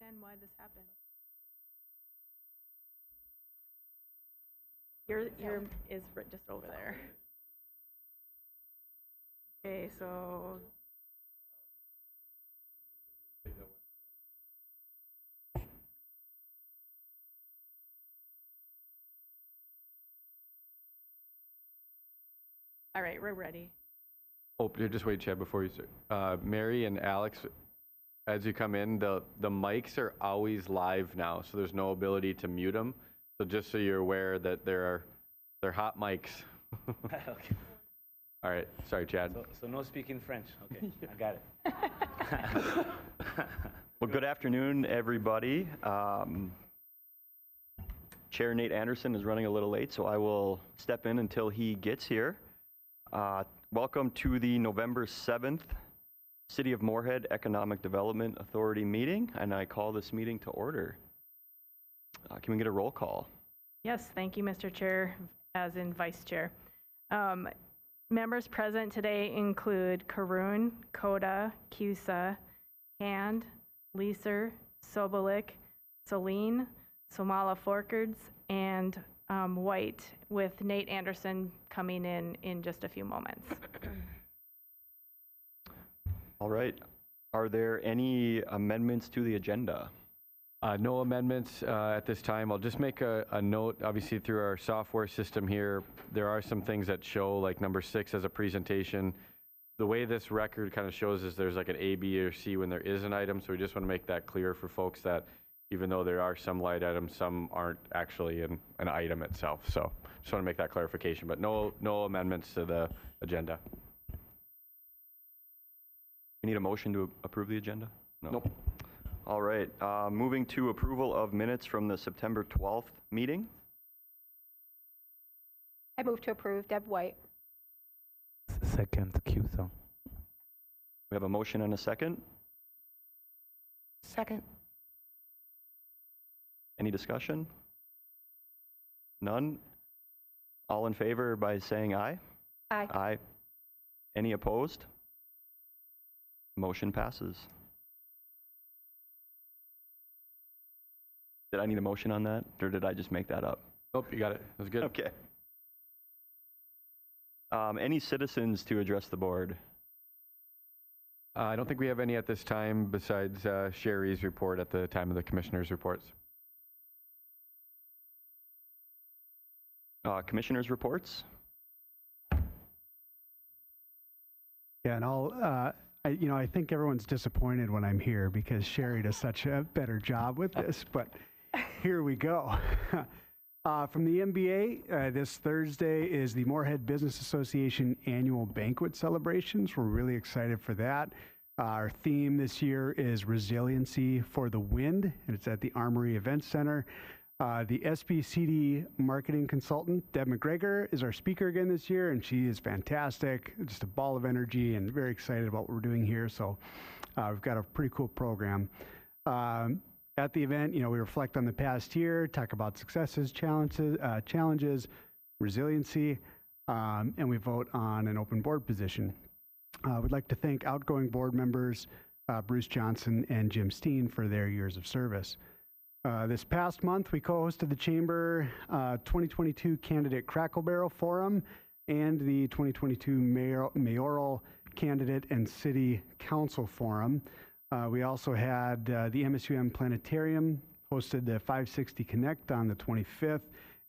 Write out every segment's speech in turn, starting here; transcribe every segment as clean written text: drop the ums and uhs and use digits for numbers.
understand why this happened. Your is just over there. Okay, so all right, we're ready. Oh, just wait, Chad, before you start. Mary and Alex, as you come in, the mics are always live now, so there's no ability to mute them. So just so you're aware that they're hot mics. Okay. All right, sorry, Chad. So no speaking French. Okay, I got it. Well, good afternoon, everybody. Chair Nate Anderson is running a little late, so I will step in until he gets here. Welcome to the November 7th City of Moorhead Economic Development Authority meeting, and I call this meeting to order. Can we get a roll call? Yes, thank you, Mr. Chair, as in Vice Chair. Members present today include Karoon, Koda, Cusa, Hand, Leeser, Sobolik, Celine, Somala Forkards, and White, with Nate Anderson coming in just a few moments. All right. Are there any amendments to the agenda? No amendments at this time. I'll just make a note, obviously through our software system here, there are some things that show, like number 6 as a presentation. The way this record kind of shows is there's like an A, B, or C when there is an item, so we just want to make that clear for folks that even though there are some light items, some aren't actually an item itself. So just want to make that clarification, but no amendments to the agenda. We need a motion to approve the agenda? No. Nope. All right. Moving to approval of minutes from the September 12th meeting. I move to approve. Deb White. Second, Cusa. We have a motion and a second. Second. Any discussion? None? All in favor by saying aye? Aye. Aye. Any opposed? Motion passes. Did I need a motion on that, or did I just make that up? Nope, you got it. That was good. Okay. Any citizens to address the board? I don't think we have any at this time besides Sherry's report at the time of the commissioners' reports. Commissioners' reports? Yeah, and I think everyone's disappointed when I'm here because Sherry does such a better job with this, but here we go. From the MBA, this Thursday is the Moorhead Business Association annual banquet celebrations. We're really excited for that. Our theme this year is resiliency for the wind, and it's at the Armory Event Center. The SBCD marketing consultant, Deb McGregor, is our speaker again this year, and she is fantastic, just a ball of energy, and very excited about what we're doing here. So we've got a pretty cool program. At the event, we reflect on the past year, talk about successes, challenges, resiliency, and we vote on an open board position. We'd like to thank outgoing board members, Bruce Johnson and Jim Steen, for their years of service. This past month, we co-hosted the Chamber 2022 Candidate Crackle Barrel Forum and the 2022 Mayoral Candidate and City Council Forum. We also had the MSUM Planetarium hosted the 560 Connect on the 25th,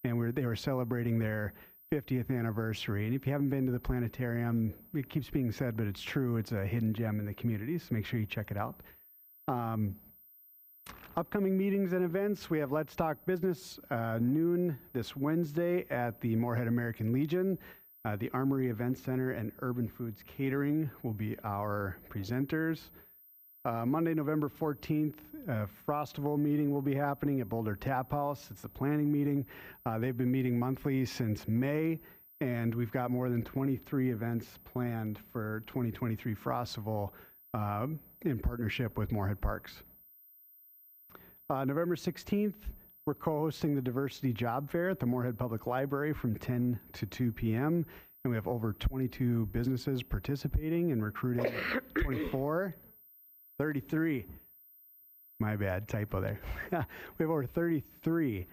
and they were celebrating their 50th anniversary. And if you haven't been to the planetarium, it keeps being said, but it's true. It's a hidden gem in the community, so make sure you check it out. Upcoming meetings and events, we have Let's Talk Business, noon this Wednesday at the Moorhead American Legion. The Armory Event Center and Urban Foods Catering will be our presenters. Monday, November 14th, Frostival meeting will be happening at Boulder Tap House. It's the planning meeting. They've been meeting monthly since May, and we've got more than 23 events planned for 2023 Frostival in partnership with Moorhead Parks. November 16th, we're co-hosting the Diversity Job Fair at the Moorhead Public Library from 10 to 2 p.m. And we have over 22 businesses participating and recruiting 24, 33. My bad, typo there. We have over 33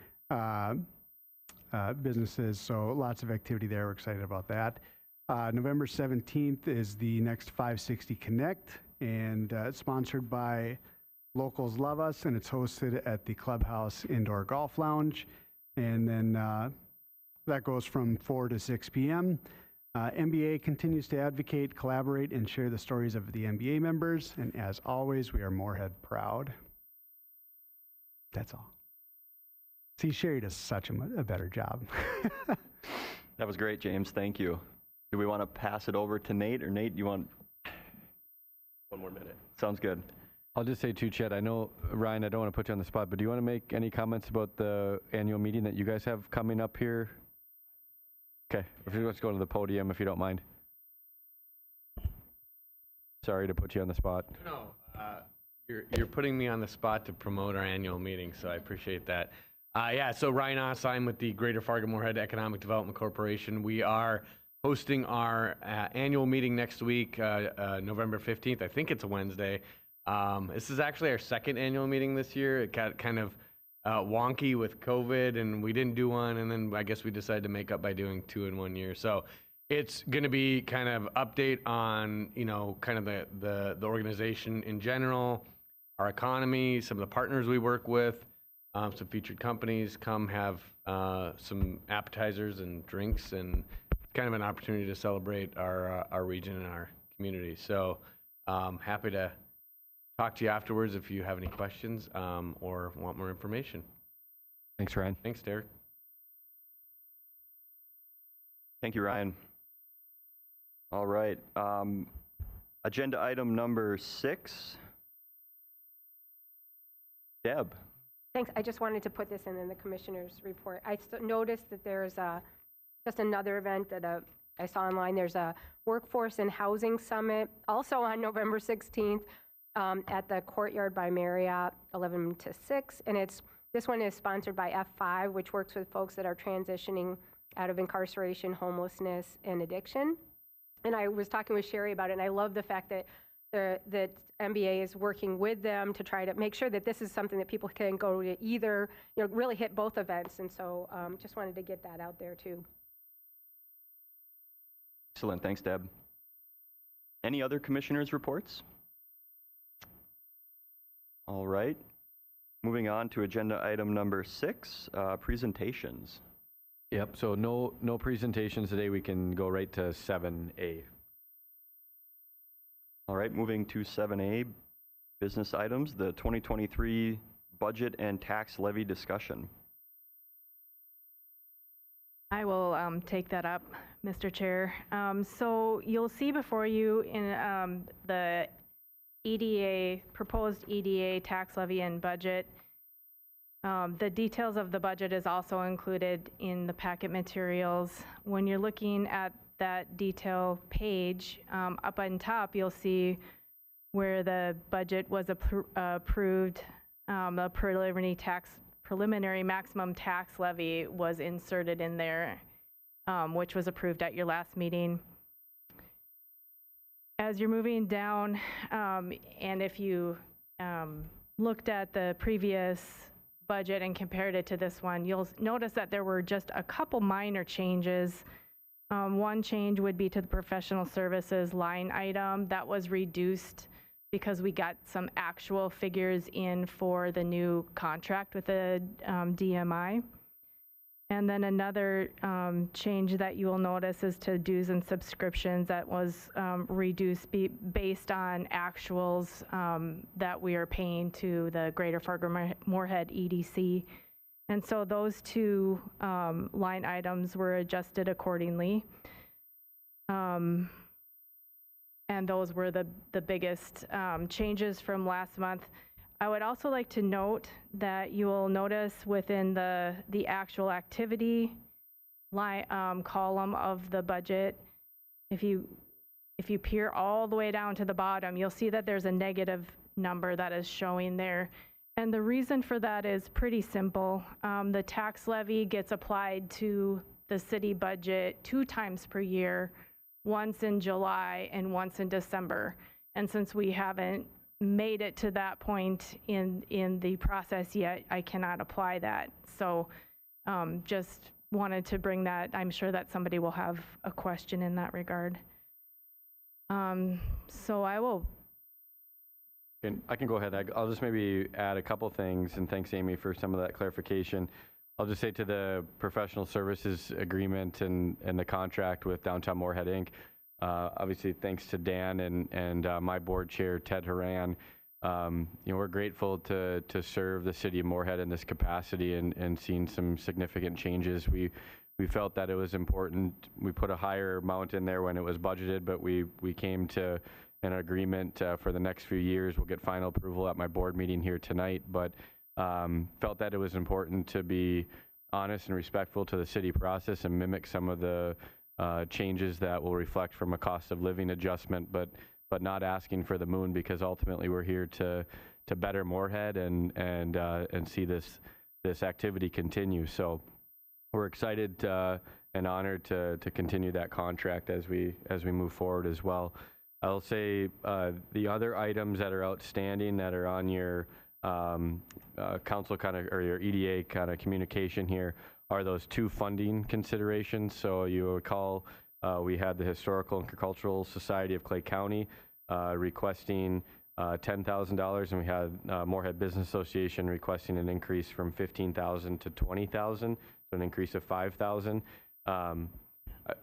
businesses, so lots of activity there. We're excited about that. November 17th is the next 560 Connect, and it's sponsored by Locals Love Us, and it's hosted at the Clubhouse Indoor Golf Lounge. And then that goes from 4 to 6 p.m. MBA continues to advocate, collaborate, and share the stories of the MBA members. And as always, we are Moorhead proud. That's all. See, Sherry does such a better job. That was great, James. Thank you. Do we want to pass it over to Nate, or Nate, you want? One more minute. Sounds good. I'll just say too, Chet, I know, Ryan, I don't want to put you on the spot, but do you want to make any comments about the annual meeting that you guys have coming up here? Okay, if you want to go to the podium, if you don't mind. Sorry to put you on the spot. No, you're putting me on the spot to promote our annual meeting, so I appreciate that. Yeah, so Ryan Oss, I'm with the Greater Fargo-Moorhead Economic Development Corporation. We are hosting our annual meeting next week, November 15th. I think it's a Wednesday. This is actually our second annual meeting this year. It got kind of wonky with COVID, and we didn't do one, and then I guess we decided to make up by doing 2 in 1 year. So it's going to be kind of update on, you know, kind of the organization in general, our economy, some of the partners we work with, some featured companies come have some appetizers and drinks, and it's kind of an opportunity to celebrate our region and our community. So happy to talk to you afterwards if you have any questions or want more information. Thanks, Ryan. Thanks, Derek. Thank you, Ryan. All right. Agenda item number 6. Deb. Thanks. I just wanted to put this in the commissioner's report. I noticed that there's just another event that I saw online. There's a Workforce and Housing Summit, also on November 16th at the Courtyard by Marriott, 11 to 6. And this one is sponsored by F5, which works with folks that are transitioning out of incarceration, homelessness, and addiction. And I was talking with Sherry about it, and I love the fact that that MBA is working with them to try to make sure that this is something that people can go to either, you know, really hit both events. And so just wanted to get that out there too. Excellent. Thanks, Deb. Any other commissioners' reports? All right. Moving on to agenda item number 6, presentations. Yep, so no presentations today. We can go right to 7A. All right, moving to 7A, business items, the 2023 budget and tax levy discussion. I will take that up, Mr. Chair. So you'll see before you in the EDA, proposed EDA tax levy and budget. The details of the budget is also included in the packet materials. When you're looking at that detail page, up on top, you'll see where the budget was approved. The preliminary maximum tax levy was inserted in there, which was approved at your last meeting. As you're moving down, and if you looked at the previous budget and compared it to this one, you'll notice that there were just a couple minor changes. One change would be to the professional services line item that was reduced because we got some actual figures in for the new contract with the DMI. And then another change that you will notice is to dues and subscriptions that was reduced based on actuals that we are paying to the Greater Fargo-Moorhead EDC. And so those two line items were adjusted accordingly. And those were the biggest changes from last month. I would also like to note that you will notice within the actual activity line column of the budget, if you peer all the way down to the bottom, you'll see that there's a negative number that is showing there. And the reason for that is pretty simple. The tax levy gets applied to the city budget 2 times per year, once in July and once in December. And since we haven't made it to that point in the process yet. I cannot apply that. So just wanted to bring that. I'm sure that somebody will have a question in that regard. So I will. I can go ahead. I'll just maybe add a couple things, and thanks, Amy, for some of that clarification. I'll just say to the professional services agreement and the contract with Downtown Moorhead, Inc., obviously, thanks to Dan and my board chair, Ted Haran, we're grateful to serve the city of Moorhead in this capacity and seen some significant changes. We felt that it was important. We put a higher amount in there when it was budgeted, but we came to an agreement for the next few years. We'll get final approval at my board meeting here tonight, but felt that it was important to be honest and respectful to the city process and mimic some of the changes that will reflect from a cost of living adjustment, but not asking for the moon, because ultimately we're here to better Moorhead and see this activity continue. So we're excited and honored to continue that contract as we move forward as well. I'll say the other items that are outstanding that are on your council or your EDA kind of communication here are those two funding considerations. So you recall we had the Historical and Cultural Society of Clay County requesting $10,000, and we had Moorhead Business Association requesting an increase from $15,000 to $20,000, so an increase of $5,000.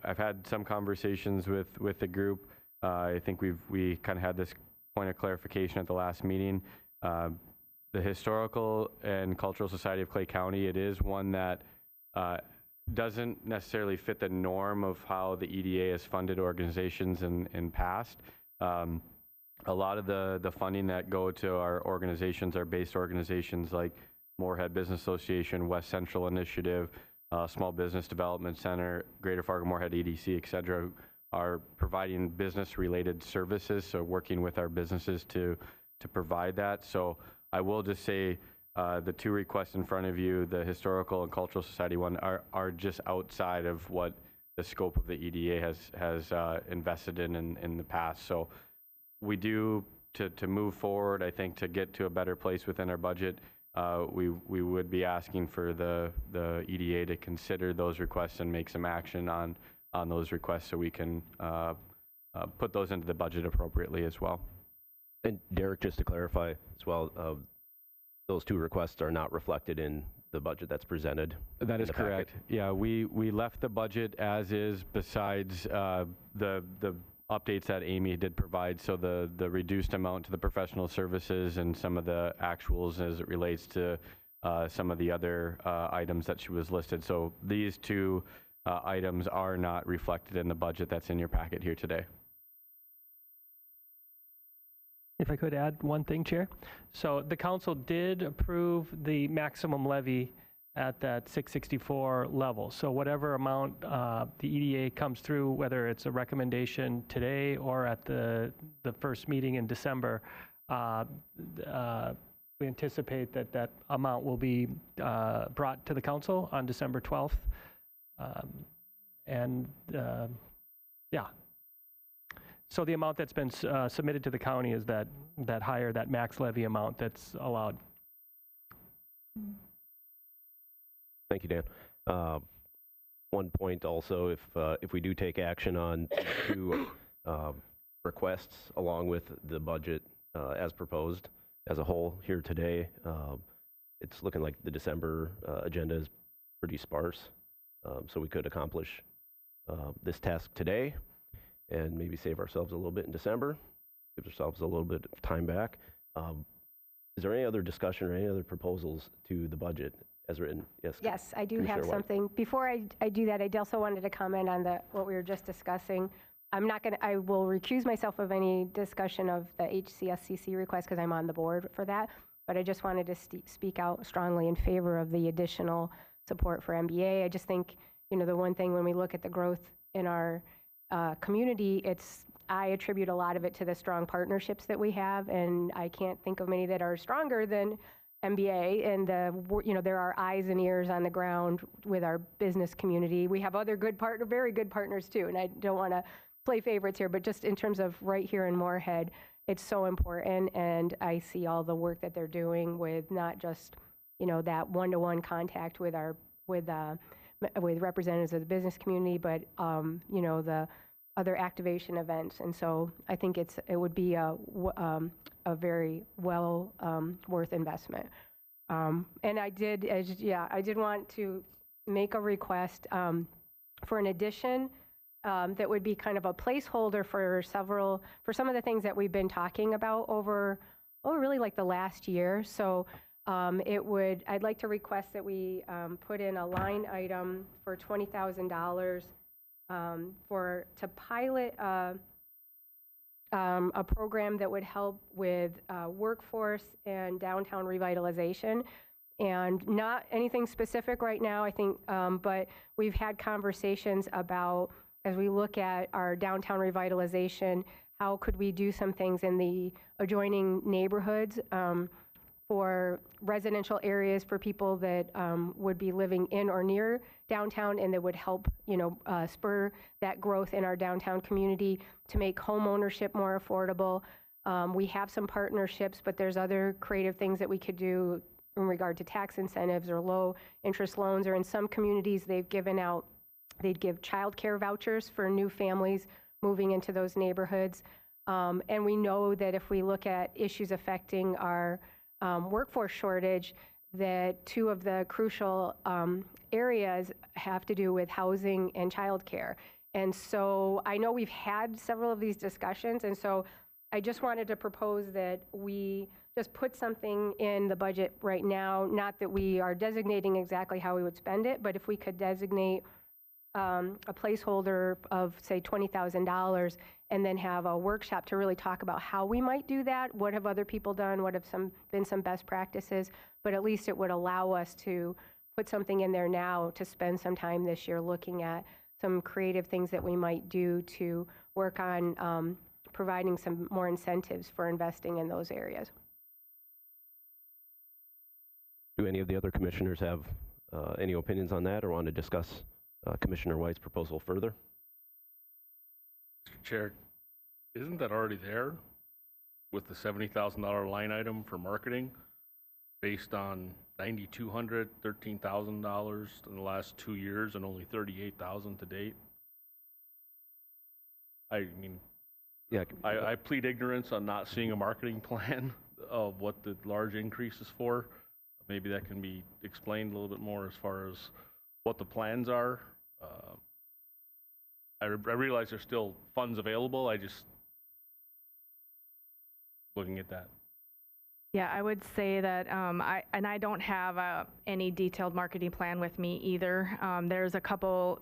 I've had some conversations with the group. I think we kind of had this point of clarification at the last meeting. The Historical and Cultural Society of Clay County, it is one that doesn't necessarily fit the norm of how the EDA has funded organizations in past. A lot of the funding that go to our organizations are based organizations like Moorhead Business Association, West Central Initiative, Small Business Development Center, Greater Fargo Moorhead EDC, et cetera, are providing business-related services, so working with our businesses to provide that. So I will just say the two requests in front of you, the Historical and Cultural Society one, are just outside of what the scope of the EDA has invested in the past. So we do, to move forward, I think, to get to a better place within our budget, we would be asking for the EDA to consider those requests and make some action on those requests so we can put those into the budget appropriately as well. And Derek, just to clarify as well, those two requests are not reflected in the budget that's presented. That is correct. Yeah, we left the budget as is, besides the updates that Amy did provide. So the reduced amount to the professional services and some of the actuals as it relates to some of the other items that she was listed. So these two items are not reflected in the budget that's in your packet here today. If I could add one thing, Chair. So the council did approve the maximum levy at that 664 level. So whatever amount the EDA comes through, whether it's a recommendation today or at the first meeting in December, we anticipate that amount will be brought to the council on December 12th. Yeah. So the amount that's been submitted to the county is that higher, that max levy amount that's allowed. Thank you, Dan. One point also, if we do take action on two requests along with the budget as proposed as a whole here today, it's looking like the December agenda is pretty sparse. So we could accomplish this task today and maybe save ourselves a little bit in December, give ourselves a little bit of time back. Is there any other discussion or any other proposals to the budget as written? Yes. Yes, I do Commissioner have White. something. Before I do that, I also wanted to comment on what we were just discussing. I will recuse myself of any discussion of the HCSCC request because I'm on the board for that. But I just wanted to speak out strongly in favor of the additional support for MBA. I just think, the one thing when we look at the growth in our community, I attribute a lot of it to the strong partnerships that we have, and I can't think of many that are stronger than MBA. And there are eyes and ears on the ground with our business community. We have other very good partners too, and I don't want to play favorites here, but just in terms of right here in Moorhead, it's so important, and I see all the work that they're doing with not just, that one-to-one contact with with representatives of the business community, but, the other activation events. And so I think it would be a very well worth investment. And I did want to make a request for an addition that would be kind of a placeholder for some of the things that we've been talking about over really like the last year. So I'd like to request that we put in a line item for $20,000 to pilot a program that would help with workforce and downtown revitalization. And not anything specific right now, I think, but we've had conversations about, as we look at our downtown revitalization, how could we do some things in the adjoining neighborhoods for residential areas for people that would be living in or near downtown, and that would help, spur that growth in our downtown community to make home ownership more affordable. We have some partnerships, but there's other creative things that we could do in regard to tax incentives or low interest loans, or in some communities they'd give childcare vouchers for new families moving into those neighborhoods. And we know that if we look at issues affecting our workforce shortage, that two of the crucial areas have to do with housing and childcare. And so I know we've had several of these discussions, and so I just wanted to propose that we just put something in the budget right now, not that we are designating exactly how we would spend it, but if we could designate a placeholder of, say, $20,000, and then have a workshop to really talk about how we might do that. What have other people done? What have been some best practices? But at least it would allow us to put something in there now to spend some time this year looking at some creative things that we might do to work on providing some more incentives for investing in those areas. Do any of the other commissioners have any opinions on that or want to discuss Commissioner White's proposal further? Mr. Chair, isn't that already there with the $70,000 line item for marketing based on $9,200, $13,000 in the last 2 years and only $38,000 to date? I mean, yeah, I plead ignorance on not seeing a marketing plan of what the large increase is for. Maybe that can be explained a little bit more as far as what the plans are. I realize there's still funds available. I just looking at that. Yeah, I would say that I don't have any detailed marketing plan with me either. There's a couple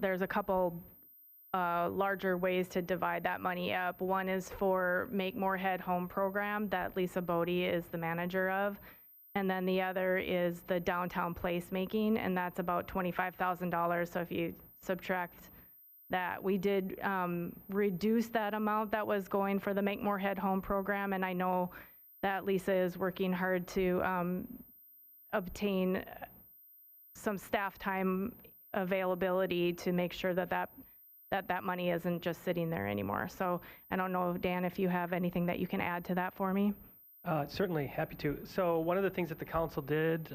larger ways to divide that money up. One is for Make Moorhead Home program that Lisa Bodie is the manager of. And then the other is the downtown placemaking, and that's about $25,000. So if you subtract that, we did reduce that amount that was going for the Make Moorhead Home program, and I know that Lisa is working hard to obtain some staff time availability to make sure that money isn't just sitting there anymore. So I don't know, Dan, if you have anything that you can add to that for me. Certainly, happy to. So one of the things that the council did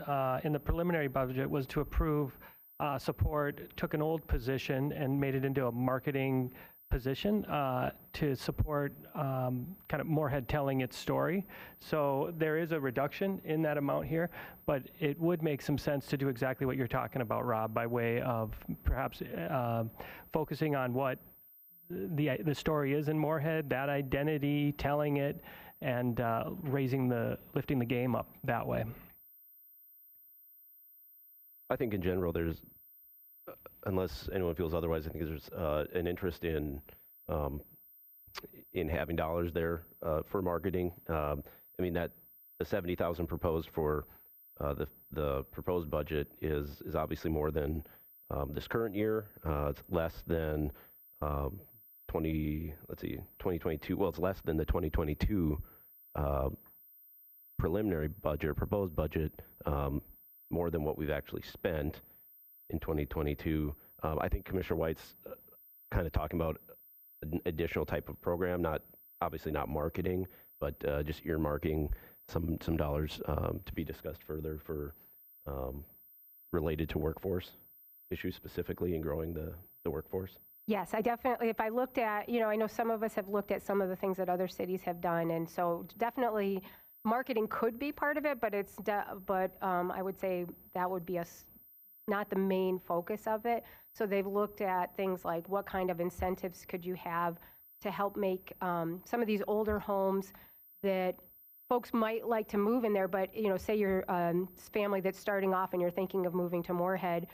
in the preliminary budget was to approve took an old position and made it into a marketing position to support kind of Moorhead telling its story. So there is a reduction in that amount here, but it would make some sense to do exactly what you're talking about, Rob, by way of perhaps focusing on what the story is in Moorhead, that identity, telling it, and lifting the game up that way. I think in general there's, unless anyone feels otherwise, I think there's an interest in having dollars there for marketing. I mean, that the $70,000 proposed for the proposed budget is obviously more than this current year. It's less than 2022. Well, it's less than the 2022 preliminary budget, proposed budget, more than what we've actually spent in 2022. I think Commissioner White's kind of talking about an additional type of program, obviously not marketing, but just earmarking some dollars to be discussed further for related to workforce issues specifically and growing the workforce. Yes, I definitely, if I looked at, I know some of us have looked at some of the things that other cities have done, and so definitely marketing could be part of it, but I would say that would be not the main focus of it. So they've looked at things like what kind of incentives could you have to help make some of these older homes that folks might like to move in there, but say you're a family that's starting off and you're thinking of moving to Moorhead,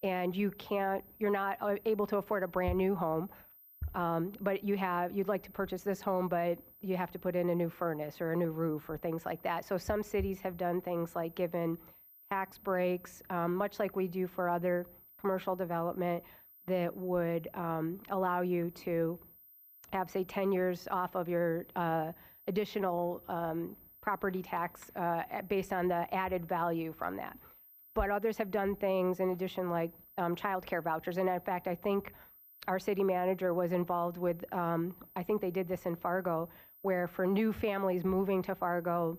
and you're not able to afford a brand new home, but you'd like to purchase this home, but you have to put in a new furnace or a new roof or things like that. So some cities have done things like given tax breaks, much like we do for other commercial development, that would allow you to have, say, 10 years off of your additional property tax based on the added value from that. But others have done things in addition, like child care vouchers. And in fact, I think our city manager was involved with, I think they did this in Fargo, where for new families moving to Fargo,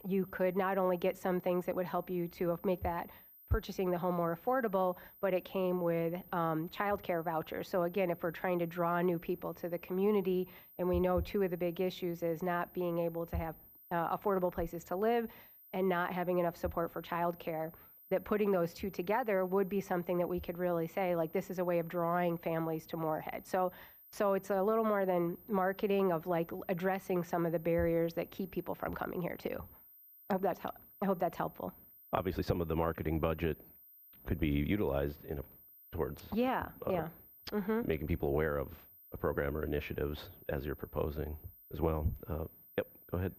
you could not only get some things that would help you to make that purchasing the home more affordable, but it came with child care vouchers. So again, if we're trying to draw new people to the community, and we know two of the big issues is not being able to have affordable places to live and not having enough support for child care, that putting those two together would be something that we could really say, like, this is a way of drawing families to Moorhead. So it's a little more than marketing, of like addressing some of the barriers that keep people from coming here too. I hope that's helpful. Obviously, some of the marketing budget could be utilized towards making people aware of a program or initiatives as you're proposing as well. Yep, go ahead.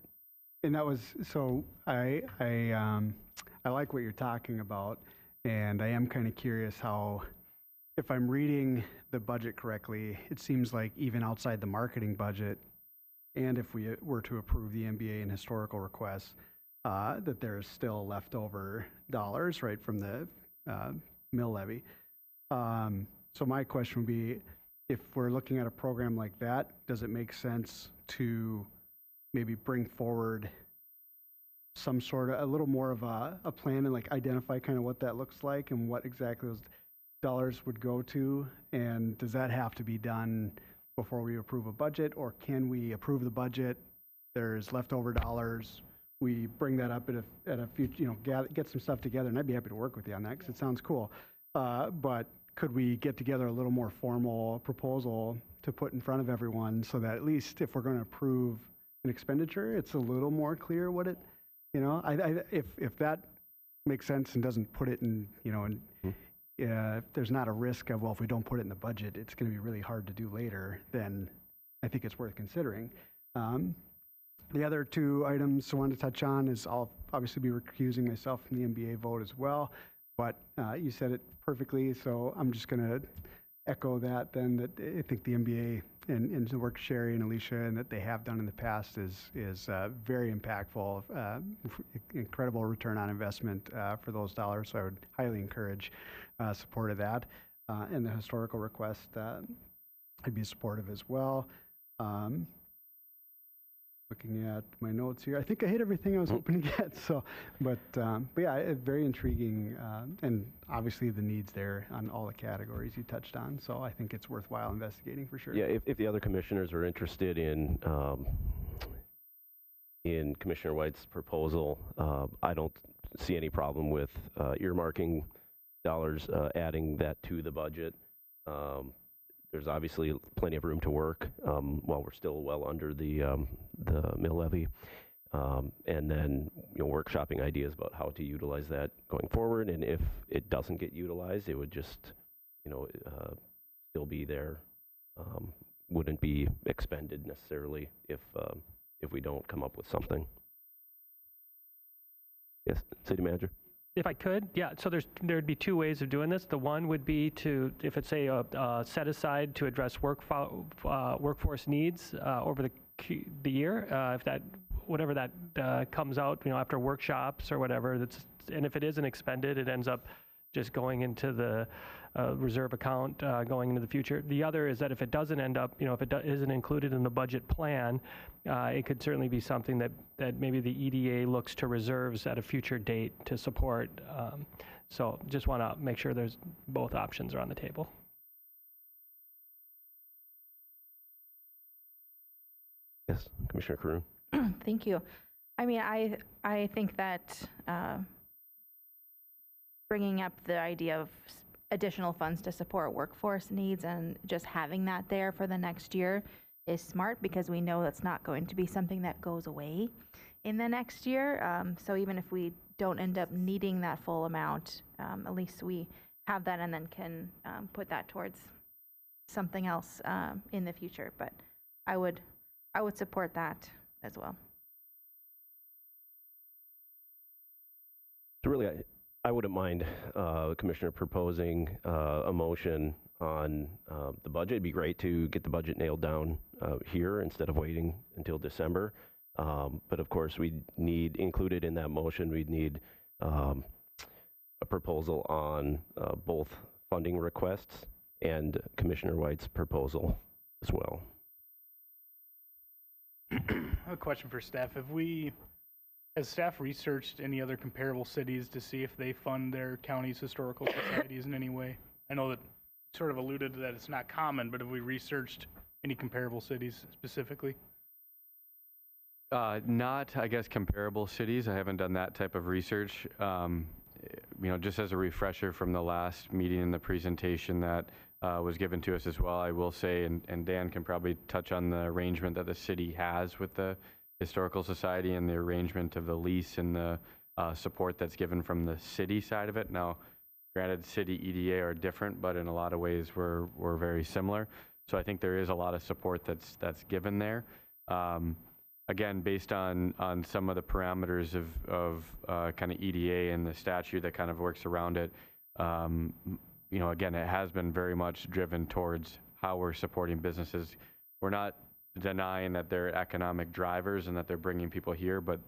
And that was, so I like what you're talking about, and I am kind of curious how, if I'm reading the budget correctly, it seems like even outside the marketing budget, and if we were to approve the MBA and historical requests, that there's still leftover dollars, right, from the mill levy. So my question would be, if we're looking at a program like that, does it make sense to maybe bring forward some sort of, a little more of a plan, and like identify kind of what that looks like and what exactly those dollars would go to? And does that have to be done before we approve a budget, or can we approve the budget, there's leftover dollars, we bring that up at a future, get some stuff together, and I'd be happy to work with you on that because it sounds cool. But could we get together a little more formal proposal to put in front of everyone, so that at least if we're going to approve an expenditure, it's a little more clear what it, if that makes sense and doesn't put it in, if there's not a risk of, well, if we don't put it in the budget, it's going to be really hard to do later, then I think it's worth considering. The other two items I wanted to touch on is, I'll obviously be recusing myself from the MBA vote as well, but you said it perfectly, so I'm just going to echo that then, that I think the MBA and the work Sherry and Alicia and that they have done in the past is very impactful, incredible return on investment for those dollars, so I would highly encourage support of that. And the historical request, I'd be supportive as well. Looking at my notes here, I think I hit everything I was hoping to get. So, but yeah, very intriguing, and obviously the needs there on all the categories you touched on. So I think it's worthwhile investigating for sure. Yeah, if the other commissioners are interested in Commissioner White's proposal, I don't see any problem with earmarking dollars, adding that to the budget. There's obviously plenty of room to work while we're still well under the mill levy, and then workshopping ideas about how to utilize that going forward. And if it doesn't get utilized, it would just still be there, wouldn't be expended necessarily if we don't come up with something. Yes, City Manager. If I could, yeah, so there'd be two ways of doing this. The one would be to, if it's a set aside to address workforce needs over the year, if that, whatever that comes out, after workshops or whatever, and if it isn't expended, it ends up, just going into the reserve account going into the future. The other is that if it doesn't end up, if it isn't included in the budget plan, it could certainly be something that maybe the EDA looks to reserves at a future date to support. So just want to make sure there's both options are on the table. Yes, Commissioner Caroon. Thank you. I mean, I think that bringing up the idea of additional funds to support workforce needs and just having that there for the next year is smart, because we know that's not going to be something that goes away in the next year. So even if we don't end up needing that full amount, at least we have that and then can put that towards something else in the future. But I would support that as well. So really, I wouldn't mind Commissioner proposing a motion on the budget. It'd be great to get the budget nailed down here instead of waiting until December. But of course, we'd need included in that motion, we'd need a proposal on both funding requests and Commissioner White's proposal as well. I have a question for staff. Has staff researched any other comparable cities to see if they fund their county's historical societies in any way? I know that you sort of alluded to that it's not common, but have we researched any comparable cities specifically? Not, I guess, comparable cities. I haven't done that type of research. Just as a refresher from the last meeting and the presentation that was given to us as well, I will say, and Dan can probably touch on the arrangement that the city has with the Historical Society and the arrangement of the lease and the support that's given from the city side of it. Now, granted, city EDA are different, but in a lot of ways we're very similar. So I think there is a lot of support that's given there. Again, based on some of the parameters of kind of EDA and the statute that kind of works around it, again, it has been very much driven towards how we're supporting businesses. We're not denying that they're economic drivers and that they're bringing people here, but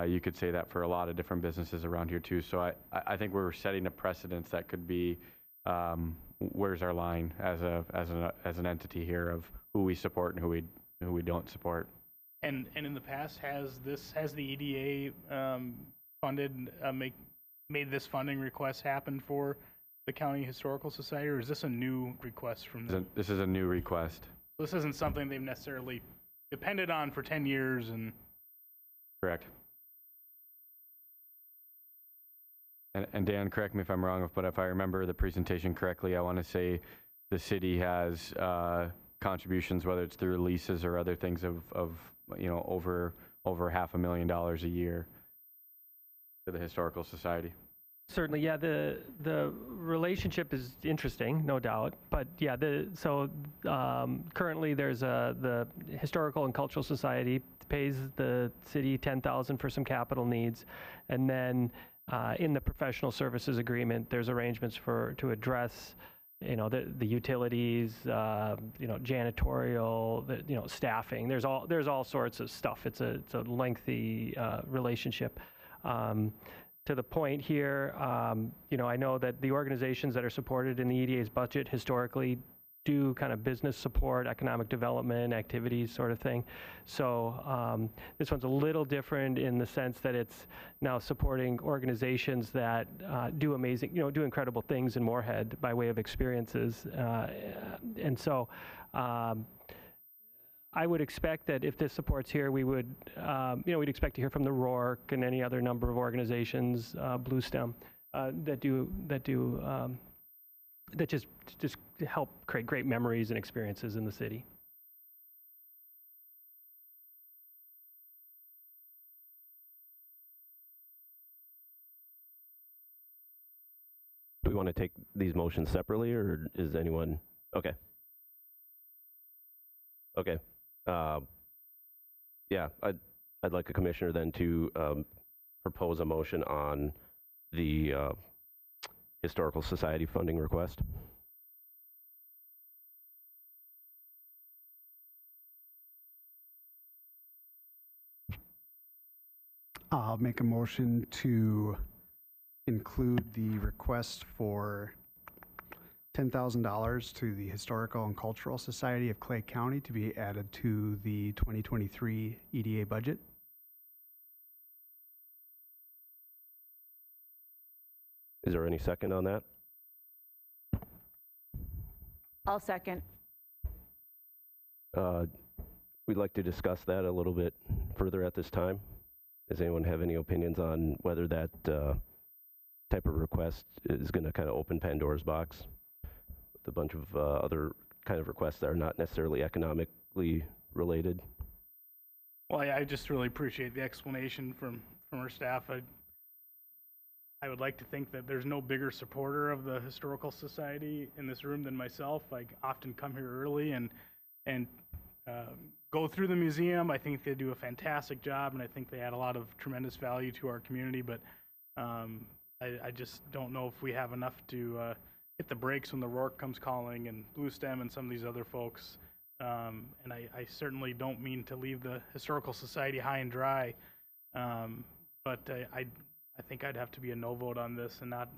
you could say that for a lot of different businesses around here too. So I think we're setting a precedence that could be, where's our line as an entity here of who we support and who we don't support. And in the past, has the EDA made this funding request happen for the County Historical Society, or is this a new request from them? This is a new request. So this isn't something they've necessarily depended on for 10 years and... Correct. And Dan, correct me if I'm wrong, but if I remember the presentation correctly, I want to say the city has contributions, whether it's through leases or other things of over $500,000 a year to the Historical Society. Certainly, yeah. The relationship is interesting, no doubt. But yeah, currently there's the Historical and Cultural Society pays the city $10,000 for some capital needs, and then in the professional services agreement, there's arrangements to address the utilities, janitorial, staffing. There's all sorts of stuff. It's a lengthy relationship. To the point here, I know that the organizations that are supported in the EDA's budget historically do kind of business support, economic development activities sort of thing. So this one's a little different in the sense that it's now supporting organizations that do amazing, do incredible things in Moorhead by way of experiences. And so I would expect that if this support's here, we would, we'd expect to hear from the Rourke and any other number of organizations, Blue Stem, that just help create great memories and experiences in the city. Do we want to take these motions separately, or is anyone okay? Okay. Yeah, I'd like a commissioner then to propose a motion on the Historical Society funding request. I'll make a motion to include the request for $10,000 to the Historical and Cultural Society of Clay County to be added to the 2023 EDA budget. Is there any second on that? I'll second. We'd like to discuss that a little bit further at this time. Does anyone have any opinions on whether that type of request is going to kind of open Pandora's box with a bunch of other kind of requests that are not necessarily economically related? Well, I just really appreciate the explanation from our staff. I would like to think that there's no bigger supporter of the Historical Society in this room than myself. I often come here early and go through the museum. I think they do a fantastic job, and I think they add a lot of tremendous value to our community, but I just don't know if we have enough to hit the brakes when the Rourke comes calling and Blue Stem and some of these other folks. And I certainly don't mean to leave the Historical Society high and dry, but I think I'd have to be a no vote on this, and not.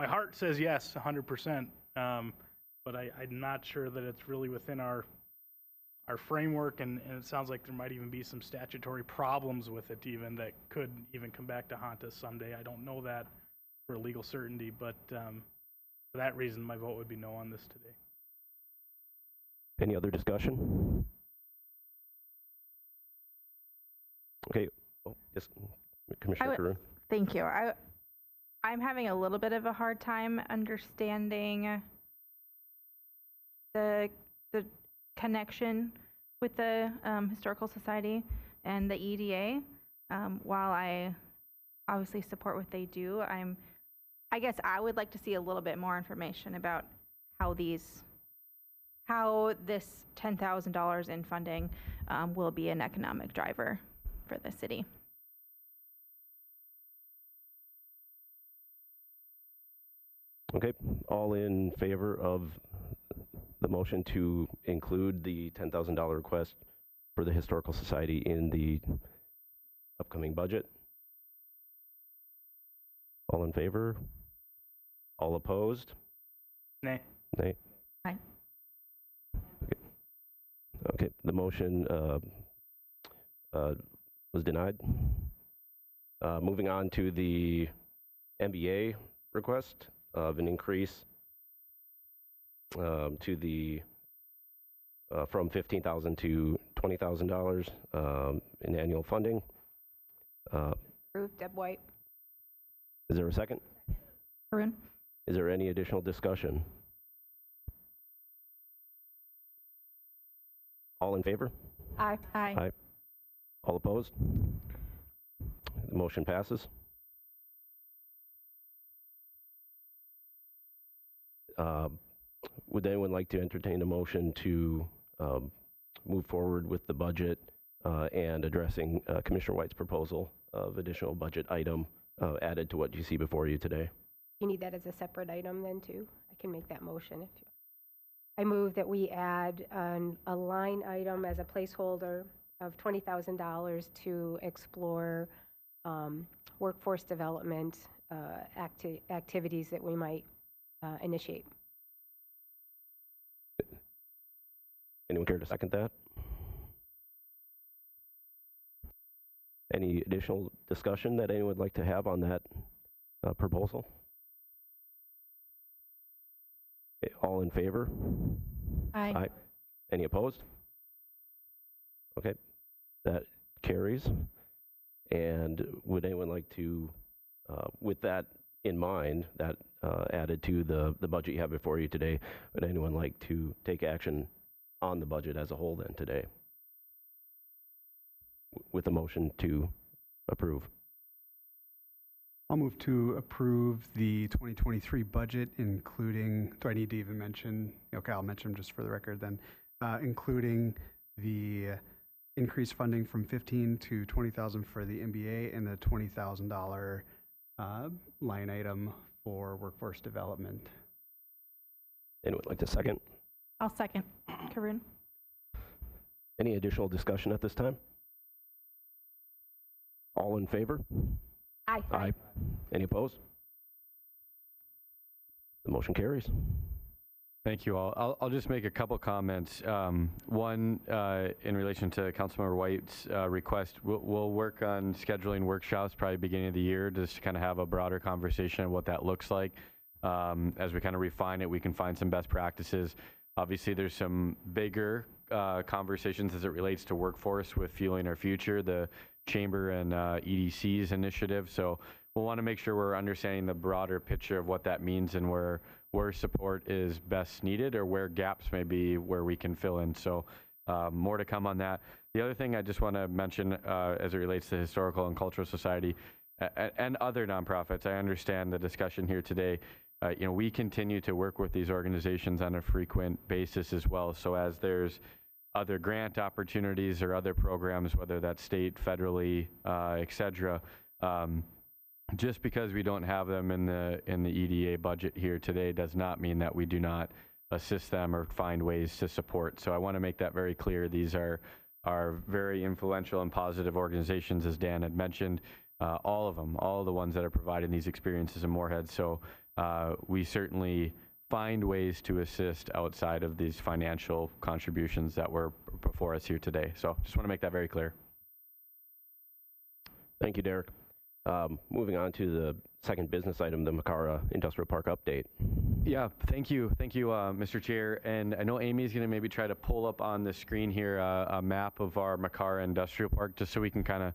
My heart says yes, 100%, but I'm not sure that it's really within our framework, and it sounds like there might even be some statutory problems with it even that could even come back to haunt us someday. I don't know that for legal certainty, but for that reason, my vote would be no on this today. Any other discussion? Okay. Oh, yes, Commissioner Caroon. Thank you. I'm having a little bit of a hard time understanding the connection with the Historical Society and the EDA. While I obviously support what they do, I guess I would like to see a little bit more information about how this $10,000 in funding will be an economic driver for the city. Okay, all in favor of the motion to include the $10,000 request for the Historical Society in the upcoming budget? All in favor? All opposed? Nay. Nay. Aye. Okay, the motion was denied. Moving on to the MBA request of an increase to the from $15,000 to $20,000 in annual funding. Approved, Deb White. Is there a second? Arun? Is there any additional discussion? All in favor? Aye. Aye. Aye. All opposed? The motion passes. Would anyone like to entertain a motion to move forward with the budget and addressing Commissioner White's proposal of additional budget item added to what you see before you today? You need that as a separate item then too? I can make that motion if you. I move that we add a line item as a placeholder of $20,000 to explore workforce development activities that we might initiate. Anyone care to second that? Any additional discussion that anyone would like to have on that proposal? Okay, all in favor? Aye. Aye. Any opposed? Okay, that carries. And would anyone like to, with that in mind, that added to the budget you have before you today, would anyone like to take action on the budget as a whole then today with a motion to approve? I'll move to approve the 2023 budget, including, do I need to even mention, okay, I'll mention them just for the record then, including the increased funding from 15 to 20,000 for the MBA and the $20,000 line item for workforce development. Anyone like to second? I'll second. Karun? Any additional discussion at this time? All in favor? Aye. Aye. Any opposed? The motion carries. Thank you all. I'll just make a couple comments. One, in relation to Councilmember White's request, we'll work on scheduling workshops probably beginning of the year just to kind of have a broader conversation of what that looks like. As we kind of refine it, we can find some best practices. Obviously, there's some bigger conversations as it relates to workforce with Fueling Our Future, the Chamber and EDC's initiative. So we'll want to make sure we're understanding the broader picture of what that means and where support is best needed or where gaps may be where we can fill in. So more to come on that. The other thing I just want to mention as it relates to Historical and Cultural Society and other nonprofits, I understand the discussion here today. We continue to work with these organizations on a frequent basis as well. So as there's other grant opportunities or other programs, whether that's state, federally, et cetera, just because we don't have them in the EDA budget here today does not mean that we do not assist them or find ways to support. So I want to make that very clear. These are very influential and positive organizations, as Dan had mentioned, all of them, all the ones that are providing these experiences in Moorhead. So we certainly find ways to assist outside of these financial contributions that were before us here today. So just want to make that very clear. Thank you, Derek. Moving on to the second business item, the Makara Industrial Park update. Yeah, thank you, Mr. Chair. And I know Amy is going to maybe try to pull up on the screen here a map of our Makara Industrial Park just so we can kind of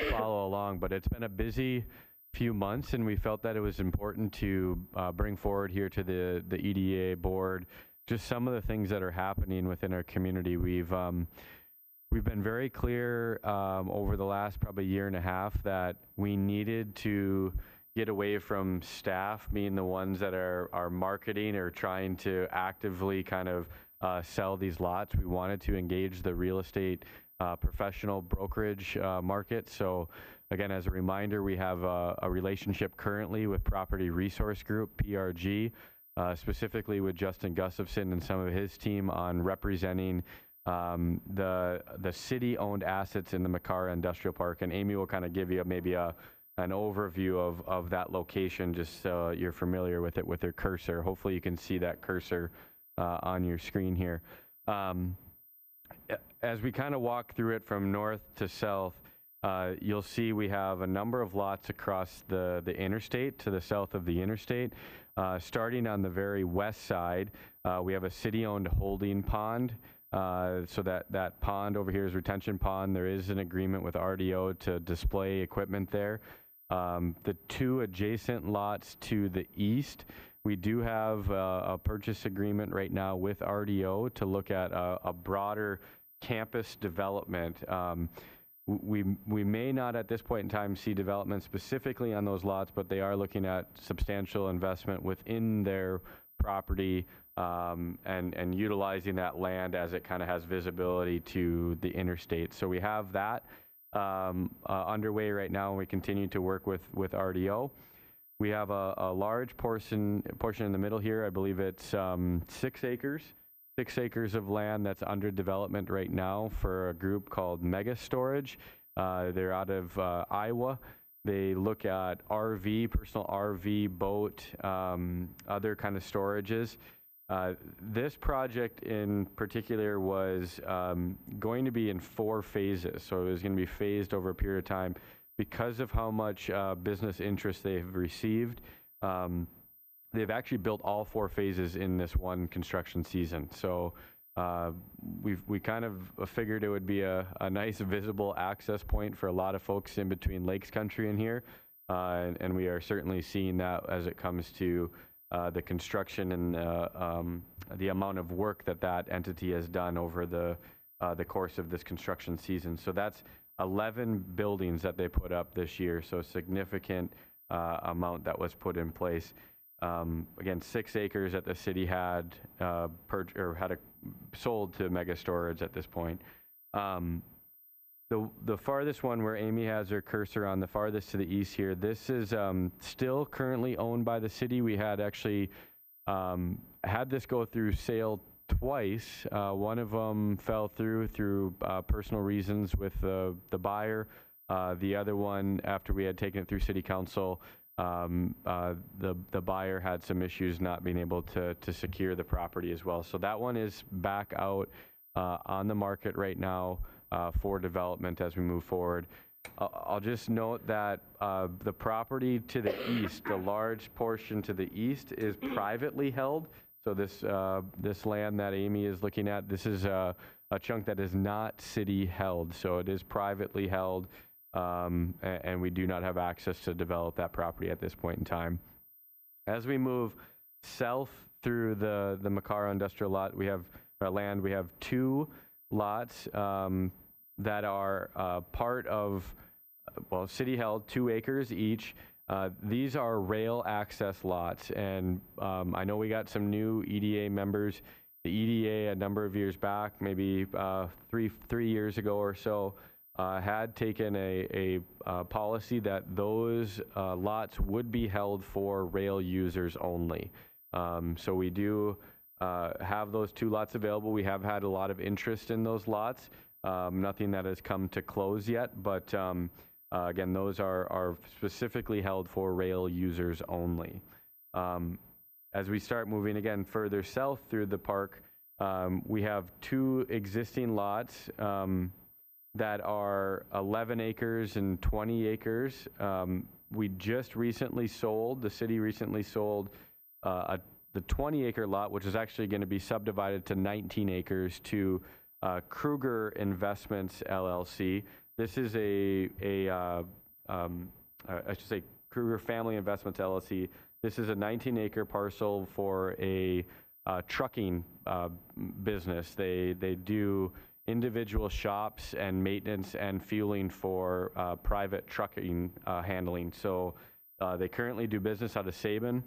follow along. But it's been a busy few months, and we felt that it was important to bring forward here to the EDA board just some of the things that are happening within our community. We've been very clear over the last probably year and a half that we needed to get away from staff being the ones that are marketing or trying to actively kind of sell these lots. We wanted to engage the real estate professional brokerage market. So again, as a reminder, we have a relationship currently with Property Resource Group, PRG, specifically with Justin Gustafson and some of his team on representing the city-owned assets in the Makara Industrial Park. And Amy will kind of give you maybe an overview of that location, just so you're familiar with it with her cursor. Hopefully you can see that cursor on your screen here. As we kind of walk through it from north to south, you'll see we have a number of lots across the interstate to the south of the interstate. Starting on the very west side, we have a city-owned holding pond. So that pond over here is retention pond. There is an agreement with RDO to display equipment there. The two adjacent lots to the east, we do have a purchase agreement right now with RDO to look at a broader campus development. We may not at this point in time see development specifically on those lots, but they are looking at substantial investment within their property and utilizing that land as it kind of has visibility to the interstate. So we have that underway right now, and we continue to work with RDO. We have a large portion in the middle here. I believe it's 6 acres. 6 acres of land that's under development right now for a group called Mega Storage. They're out of Iowa. They look at RV, personal RV, boat, other kind of storages. This project in particular was going to be in 4 phases, so it was going to be phased over a period of time. Because of how much business interest they've received, they've actually built all 4 phases in this one construction season. So we kind of figured it would be a nice visible access point for a lot of folks in between Lakes Country and here. And we are certainly seeing that as it comes to the construction and the amount of work that entity has done over the course of this construction season. So that's 11 buildings that they put up this year. So a significant amount that was put in place. Again, 6 acres that the city had sold to Mega Storage at this point. The farthest one where Amy has her cursor on, the farthest to the east here, this is still currently owned by the city. We had actually had this go through sale twice. One of them fell through personal reasons with the buyer. The other one, after we had taken it through city council, the buyer had some issues not being able to secure the property as well. So that one is back out on the market right now for development as we move forward. I'll just note that the property to the east, the large portion to the east, is privately held. So this land that Amy is looking at, this is a chunk that is not city held. So it is privately held, and we do not have access to develop that property at this point in time. As we move south through the Makara industrial lot, we have land. We have 2 lots that are part of, well, city held, 2 acres each. These are rail access lots, and I know we got some new EDA members. The EDA a number of years back, maybe three years ago or so, had taken a policy that those lots would be held for rail users only. So we do have those 2 lots available. We have had a lot of interest in those lots. Nothing that has come to close yet, but again, those are specifically held for rail users only. As we start moving again further south through the park, we have 2 existing lots that are 11 acres and 20 acres. We just recently sold, the city recently sold the 20-acre lot, which is actually going to be subdivided to 19 acres to Kruger Investments, LLC. This is I should say Kruger Family Investments, LLC. This is a 19-acre parcel for a trucking business. They do individual shops and maintenance and fueling for private trucking handling. So they currently do business out of Sabin.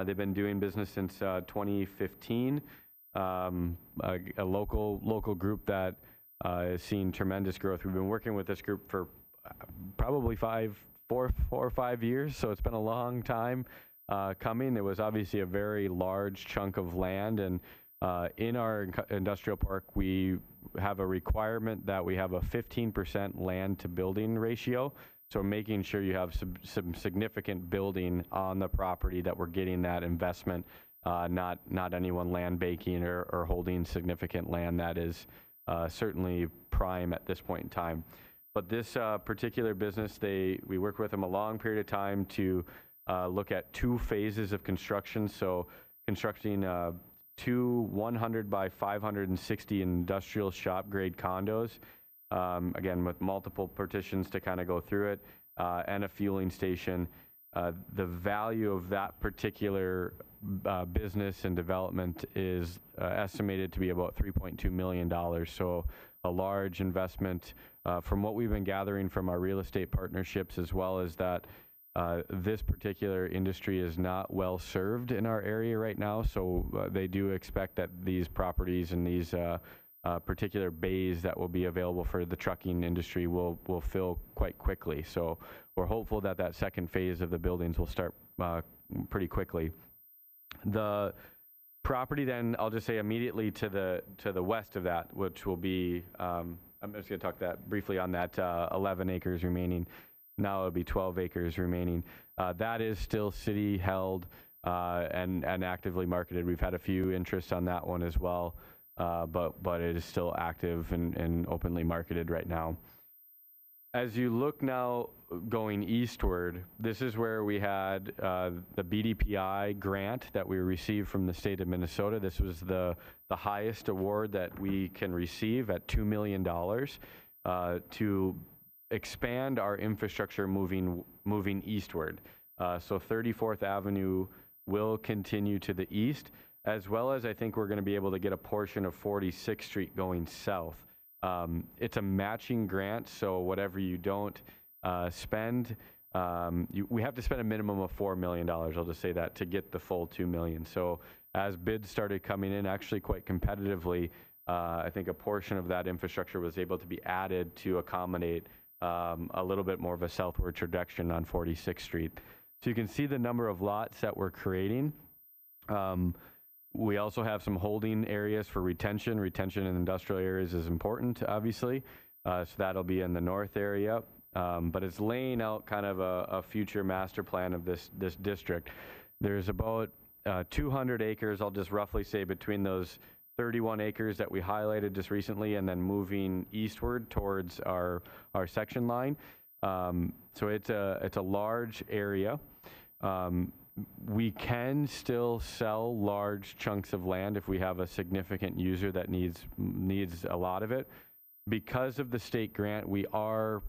They've been doing business since 2015. A local group that has seen tremendous growth. We've been working with this group for probably 4 or 5 years, so it's been a long time coming. It was obviously a very large chunk of land, and in our industrial park, we have a requirement that we have a 15% land to building ratio. So making sure you have some significant building on the property that we're getting that investment, not anyone land banking or holding significant land that is certainly prime at this point in time. But this particular business, we worked with them a long period of time to look at 2 phases of construction. So constructing 2 100 by 560 industrial shop grade condos, again with multiple partitions to kind of go through it, and a fueling station. The value of that particular business and development is estimated to be about $3.2 million. So a large investment from what we've been gathering from our real estate partnerships, as well as that this particular industry is not well served in our area right now. So they do expect that these properties and these particular bays that will be available for the trucking industry will fill quite quickly. So we're hopeful that that second phase of the buildings will start pretty quickly. The property then, I'll just say immediately to the west of that, which will be, I'm just going to talk that briefly on that 11 acres remaining. Now it'll be 12 acres remaining. That is still city held and actively marketed. We've had a few interests on that one as well, but it is still active and openly marketed right now. As you look now going eastward, this is where we had the BDPI grant that we received from the state of Minnesota. This was the highest award that we can receive at $2 million to expand our infrastructure moving eastward. So 34th Avenue will continue to the east, as well as I think we're going to be able to get a portion of 46th Street going south. It's a matching grant, so whatever you don't spend, we have to spend a minimum of $4 million, I'll just say that, to get the full $2 million. So as bids started coming in, actually quite competitively, I think a portion of that infrastructure was able to be added to accommodate a little bit more of a southward trajectory on 46th Street. So you can see the number of lots that we're creating. We also have some holding areas for retention. Retention in industrial areas is important, obviously. So that'll be in the north area. but it's laying out kind of a future master plan of this district. There's about 200 acres, I'll just roughly say, between those 31 acres that we highlighted just recently and then moving eastward towards our section line. So it's a large area. We can still sell large chunks of land if we have a significant user that needs a lot of it. Because of the state grant, we are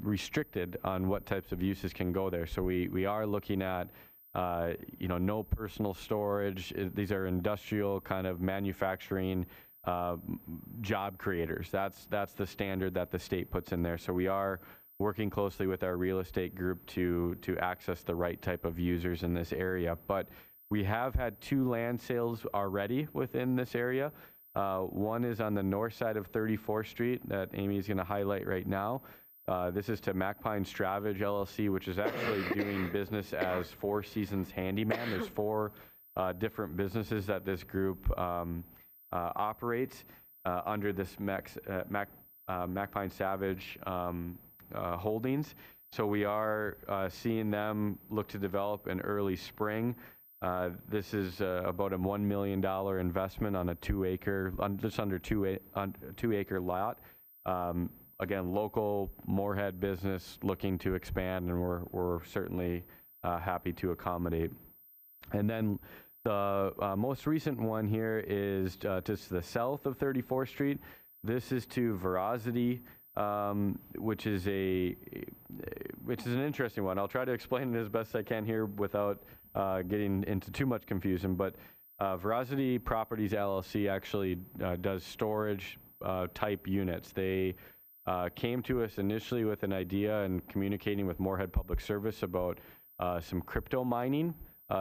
restricted on what types of uses can go there. So we are looking at no personal storage. These are industrial kind of manufacturing job creators. That's the standard that the state puts in there. So we are working closely with our real estate group to access the right type of users in this area. But we have had 2 land sales already within this area. One is on the north side of 34th Street that Amy is going to highlight right now. This is to MacPine Stravage LLC, which is actually doing business as Four Seasons Handyman. There's 4 different businesses that this group operates under this MacPine Savage holdings. So we are seeing them look to develop in early spring. This is about a $1 million investment on a 2-acre, just under 2-acre lot. Again, local Moorhead business looking to expand, and we're certainly happy to accommodate. And then the most recent one here is just to the south of 34th Street. This is to Veracity, which is an interesting one. I'll try to explain it as best I can here without getting into too much confusion. But Veracity Properties LLC actually does storage type units. They came to us initially with an idea and communicating with Moorhead Public Service about some crypto mining,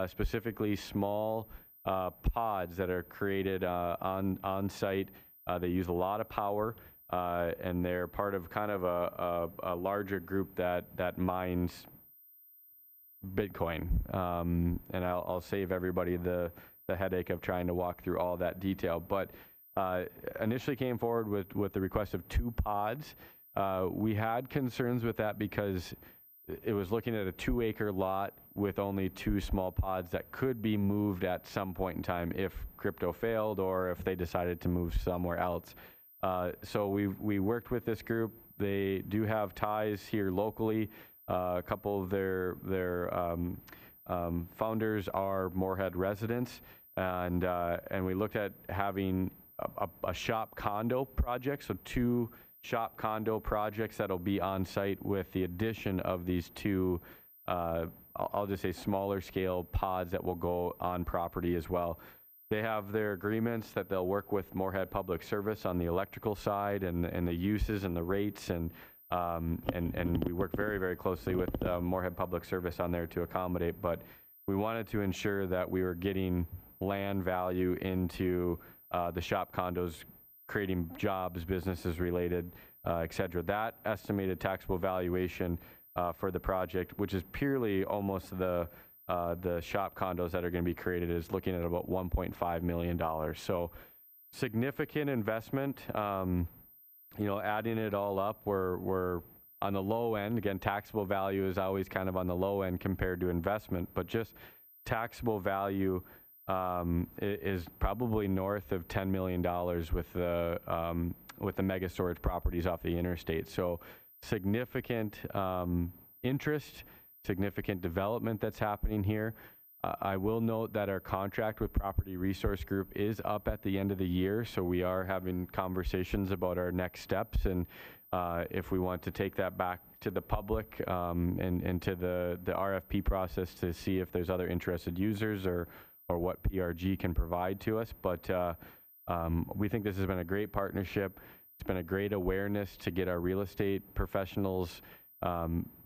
specifically small pods that are created on site. They use a lot of power, and they're part of kind of a larger group that mines Bitcoin. And I'll save everybody the headache of trying to walk through all that detail. But initially came forward with the request of 2 pods. We had concerns with that because it was looking at a 2-acre lot with only 2 small pods that could be moved at some point in time if crypto failed or if they decided to move somewhere else. So we worked with this group. They do have ties here locally. A couple of their founders are Moorhead residents, and we looked at having a shop condo project, so 2 shop condo projects that'll be on site with the addition of these 2, I'll just say smaller scale pods that will go on property as well. They have their agreements that they'll work with Moorhead Public Service on the electrical side and the uses and the rates, and we work very, very closely with Moorhead Public Service on there to accommodate. But we wanted to ensure that we were getting land value into the shop condos, creating jobs, businesses related, et cetera. That estimated taxable valuation for the project, which is purely almost the shop condos that are going to be created, is looking at about $1.5 million. So significant investment. Adding it all up, we're on the low end. Again, taxable value is always kind of on the low end compared to investment, but just taxable value is probably north of $10 million with the mega storage properties off the interstate. So significant interest, significant development that's happening here. I will note that our contract with Property Resource Group is up at the end of the year, so we are having conversations about our next steps and if we want to take that back to the public and to the RFP process to see if there's other interested users or what PRG can provide to us. But we think this has been a great partnership. It's been a great awareness to get our real estate professionals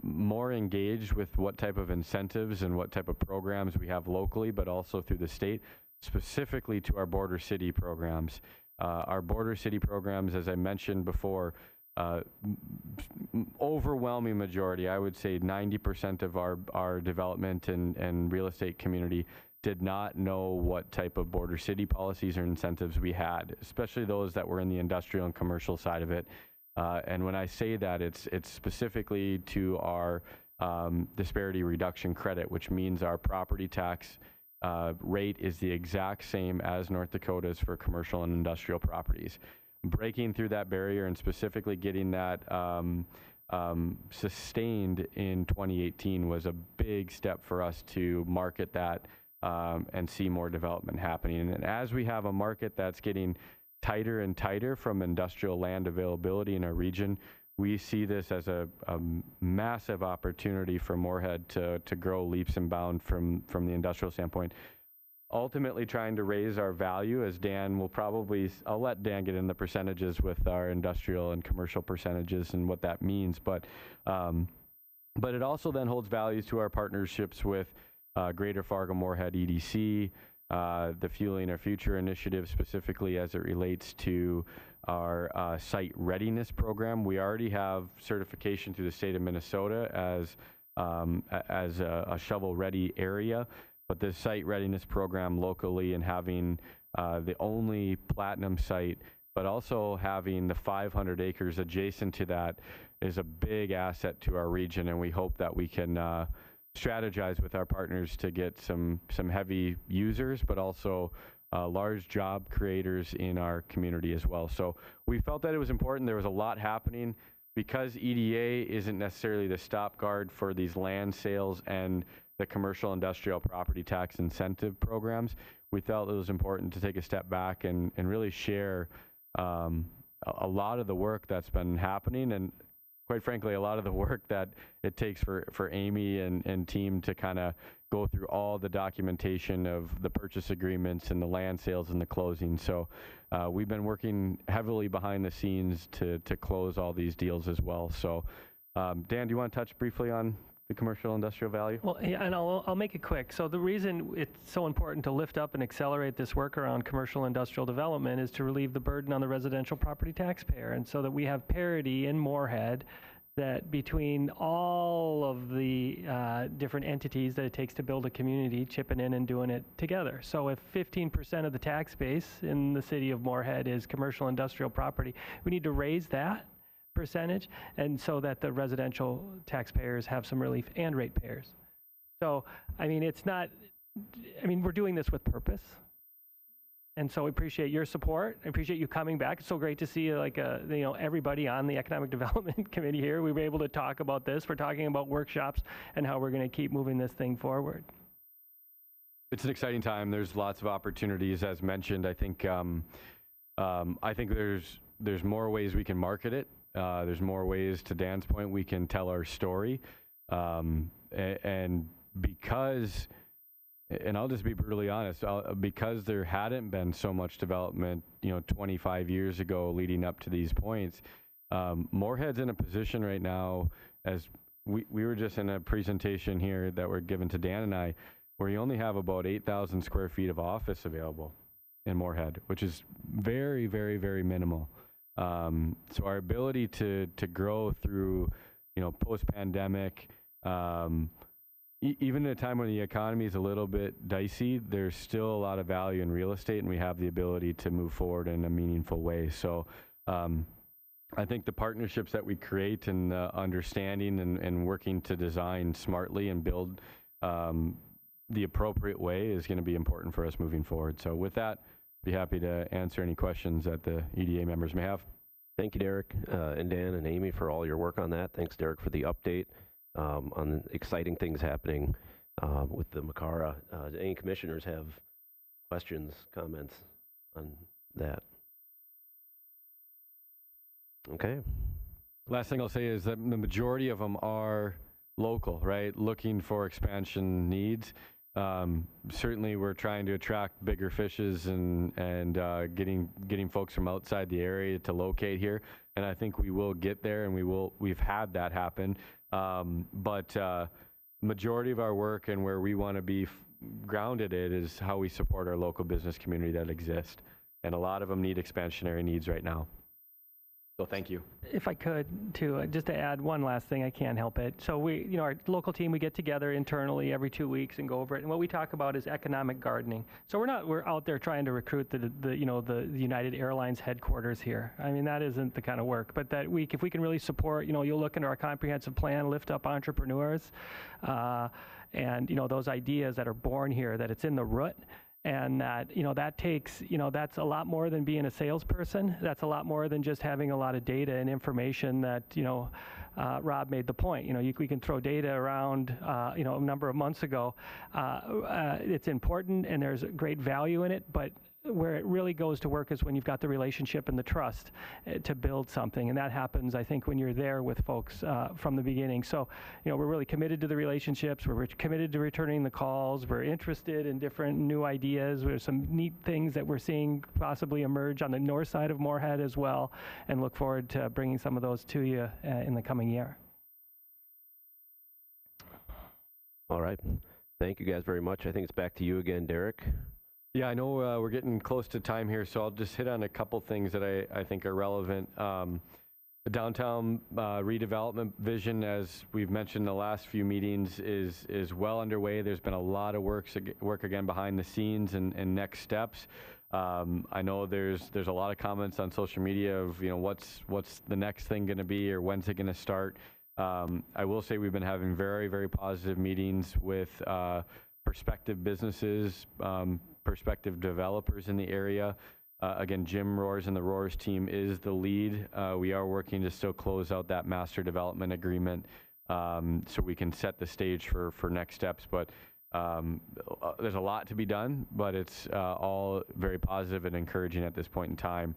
more engaged with what type of incentives and what type of programs we have locally, but also through the state, specifically to our border city programs. Our border city programs, as I mentioned before, overwhelming majority, I would say 90% of our development and real estate community did not know what type of border city policies or incentives we had, especially those that were in the industrial and commercial side of it. And when I say that, it's specifically to our disparity reduction credit, which means our property tax rate is the exact same as North Dakota's for commercial and industrial properties. Breaking through that barrier and specifically getting that sustained in 2018 was a big step for us to market that and see more development happening. And as we have a market that's getting tighter and tighter from industrial land availability in our region, we see this as a massive opportunity for Moorhead to grow leaps and bounds from the industrial standpoint. Ultimately trying to raise our value, as Dan will probably, I'll let Dan get in the percentages with our industrial and commercial percentages and what that means, but it also then holds values to our partnerships with Greater Fargo-Moorhead EDC, the Fueling Our Future initiative specifically as it relates to our site readiness program. We already have certification through the state of Minnesota as a shovel-ready area, but this site readiness program locally and having the only platinum site, but also having the 500 acres adjacent to that is a big asset to our region, and we hope that we can strategize with our partners to get some heavy users, but also large job creators in our community as well. So we felt that it was important. There was a lot happening. Because EDA isn't necessarily the stop guard for these land sales and the commercial industrial property tax incentive programs, we felt it was important to take a step back and really share a lot of the work that's been happening, and quite frankly, a lot of the work that it takes for Amy and team to kind of go through all the documentation of the purchase agreements and the land sales and the closing. So we've been working heavily behind the scenes to close all these deals as well. So Dan, do you want to touch briefly on the commercial industrial value? Well, yeah, and I'll make it quick. So the reason it's so important to lift up and accelerate this work around commercial industrial development is to relieve the burden on the residential property taxpayer, and so that we have parity in Moorhead, that between all of the different entities that it takes to build a community, chipping in and doing it together. So if 15% of the tax base in the city of Moorhead is commercial industrial property, we need to raise that percentage, and so that the residential taxpayers have some relief, and ratepayers. So, I mean, we're doing this with purpose. And so we appreciate your support. I appreciate you coming back. It's so great to see everybody on the Economic Development Committee here. We were able to talk about this. We're talking about workshops and how we're going to keep moving this thing forward. It's an exciting time. There's lots of opportunities, as mentioned. I think there's more ways we can market it. There's more ways, to Dan's point, we can tell our story. And because, and I'll just be brutally honest, because there hadn't been so much development, 25 years ago leading up to these points, Moorhead's in a position right now, as we were just in a presentation here that were given to Dan and I, where you only have about 8,000 square feet of office available in Moorhead, which is very, very, very minimal. So our ability to grow through, post-pandemic, even at a time when the economy is a little bit dicey, there's still a lot of value in real estate, and we have the ability to move forward in a meaningful way. So I think the partnerships that we create and the understanding and working to design smartly and build the appropriate way is going to be important for us moving forward. So with that, be happy to answer any questions that the EDA members may have. Thank you, Derek, and Dan and Amy, for all your work on that. Thanks, Derek, for the update on exciting things happening with the Makara. Do any commissioners have questions, comments on that? Okay. Last thing I'll say is that the majority of them are local, right? Looking for expansion needs. Certainly we're trying to attract bigger fishes and getting folks from outside the area to locate here. And I think we will get there, and we've had that happen. But majority of our work and where we want to be grounded in is how we support our local business community that exists. And a lot of them need expansionary needs right now. So thank you. If I could, too, just to add one last thing, I can't help it. So we, our local team, we get together internally every 2 weeks and go over it. And what we talk about is economic gardening. So we're out there trying to recruit the United Airlines headquarters here. I mean, that isn't the kind of work. But that week, if we can really support, you'll look into our comprehensive plan, lift up entrepreneurs, and those ideas that are born here, that it's in the root. And that, that takes, that's a lot more than being a salesperson. That's a lot more than just having a lot of data and information that, Rob made the point. We can throw data around, a number of months ago. It's important and there's great value in it, but where it really goes to work is when you've got the relationship and the trust to build something. And that happens, I think, when you're there with folks from the beginning. So, we're really committed to the relationships. We're committed to returning the calls. We're interested in different new ideas. There's some neat things that we're seeing possibly emerge on the north side of Moorhead as well, and look forward to bringing some of those to you in the coming year. All right. Thank you guys very much. I think it's back to you again, Derek. Yeah, I know we're getting close to time here, so I'll just hit on a couple things that I think are relevant. The downtown redevelopment vision, as we've mentioned in the last few meetings, is well underway. There's been a lot of work again behind the scenes and next steps. I know there's a lot of comments on social media of what's the next thing going to be or when's it going to start. I will say we've been having very, very positive meetings with prospective businesses, prospective developers in the area. Again, Jim Roars and the Roars team is the lead. We are working to still close out that master development agreement so we can set the stage for next steps. But there's a lot to be done, but it's all very positive and encouraging at this point in time.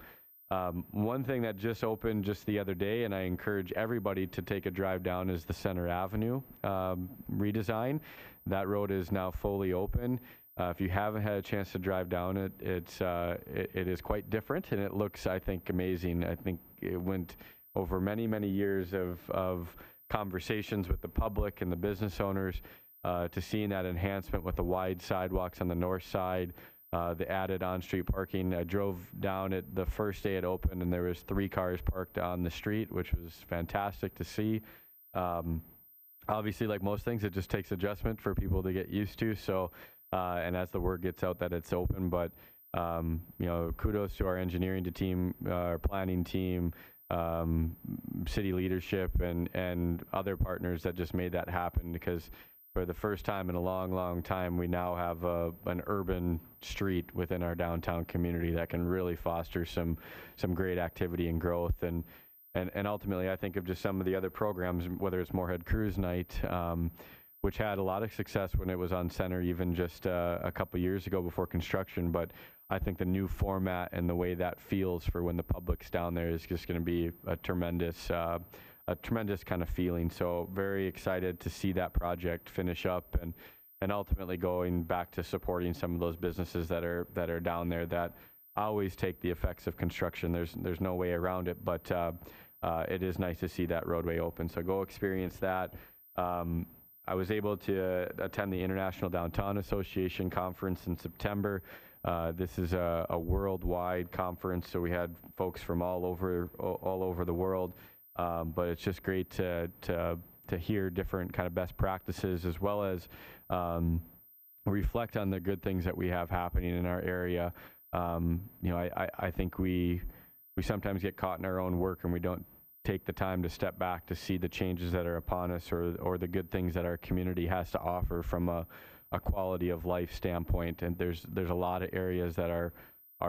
One thing that just opened just the other day, and I encourage everybody to take a drive down, is the Center Avenue redesign. That road is now fully open. If you haven't had a chance to drive down it, it is quite different, and it looks, I think, amazing. I think it went over many, many years of conversations with the public and the business owners to seeing that enhancement with the wide sidewalks on the north side, the added on-street parking. I drove down it the first day it opened, and there was 3 cars parked on the street, which was fantastic to see. Obviously, like most things, it just takes adjustment for people to get used to. So. And as the word gets out that it's open, but kudos to our engineering team, our planning team, city leadership, and other partners that just made that happen. Because for the first time in a long, long time, we now have an urban street within our downtown community that can really foster some great activity and growth. And ultimately, I think of just some of the other programs, whether it's Moorhead Cruise Night, which had a lot of success when it was on center even just a couple years ago before construction. But I think the new format and the way that feels for when the public's down there is just going to be a tremendous kind of feeling. So very excited to see that project finish up and ultimately going back to supporting some of those businesses that are down there that always take the effects of construction. There's no way around it, but it is nice to see that roadway open. So go experience that. I was able to attend the International Downtown Association conference in September. This is a worldwide conference, so we had folks from all over the world. But it's just great to hear different kind of best practices, as well as reflect on the good things that we have happening in our area. I think we sometimes get caught in our own work and we don't take the time to step back to see the changes that are upon us or the good things that our community has to offer from a quality of life standpoint. And there's a lot of areas that are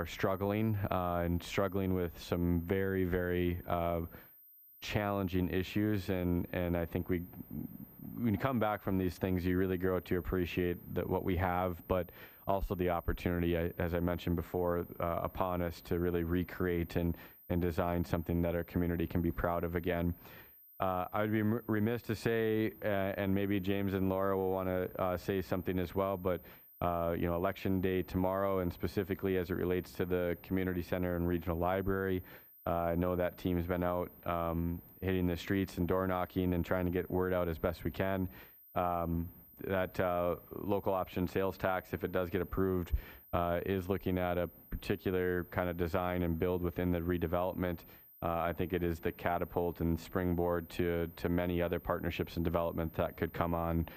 struggling and struggling with some very, very challenging issues. And I think when you come back from these things, you really grow to appreciate what we have, but also the opportunity, as I mentioned before, upon us to really recreate and design something that our community can be proud of again. I would be remiss to say, and maybe James and Laura will want to say something as well, but Election Day tomorrow, and specifically as it relates to the community center and regional library, I know that team's been out hitting the streets and door knocking and trying to get word out as best we can. That local option sales tax, if it does get approved, is looking at a particular kind of design and build within the redevelopment. I think it is the catapult and springboard to many other partnerships and development that could come on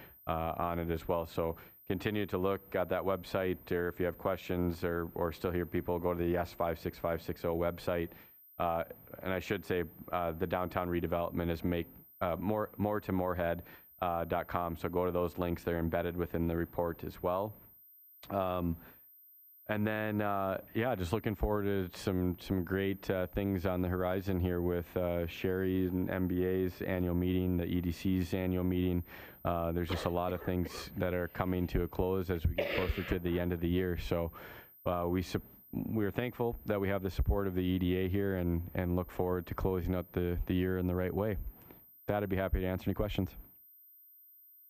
it as well. So continue to look at that website, or if you have questions or still hear people, go to the Yes 56560 website. And I should say the downtown redevelopment is more to Moorhead.com. So go to those links. They're embedded within the report as well. And then, yeah, just looking forward to some great things on the horizon here with Sherry and MBA's annual meeting, the EDC's annual meeting. There's just a lot of things that are coming to a close as we get closer to the end of the year. So we're thankful that we have the support of the EDA here and look forward to closing out the year in the right way. With that, I'd be happy to answer any questions.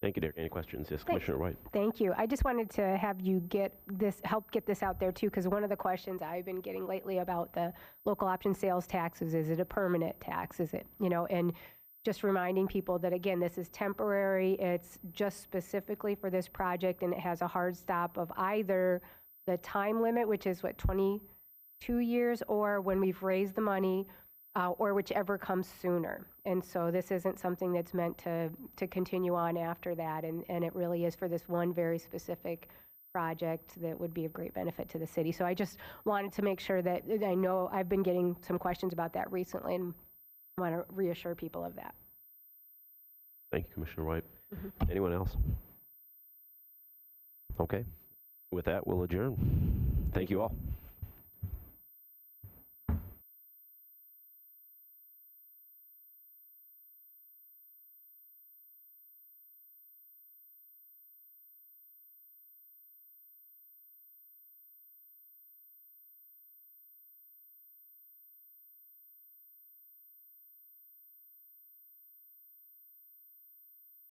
Thank you, Derek. Any questions? Yes, Commissioner White. Thank you. I just wanted to have you help get this out there too, because one of the questions I've been getting lately about the local option sales taxes, is it a permanent tax? Is it, and just reminding people that, again, this is temporary. It's just specifically for this project, and it has a hard stop of either the time limit, which is 22 years, or when we've raised the money, or whichever comes sooner. And so this isn't something that's meant to continue on after that, and it really is for this one very specific project that would be a great benefit to the city. So I just wanted to make sure that, I know I've been getting some questions about that recently, and want to reassure people of that. Thank you, Commissioner White. Anyone else? Okay. With that, we'll adjourn. Thank you all.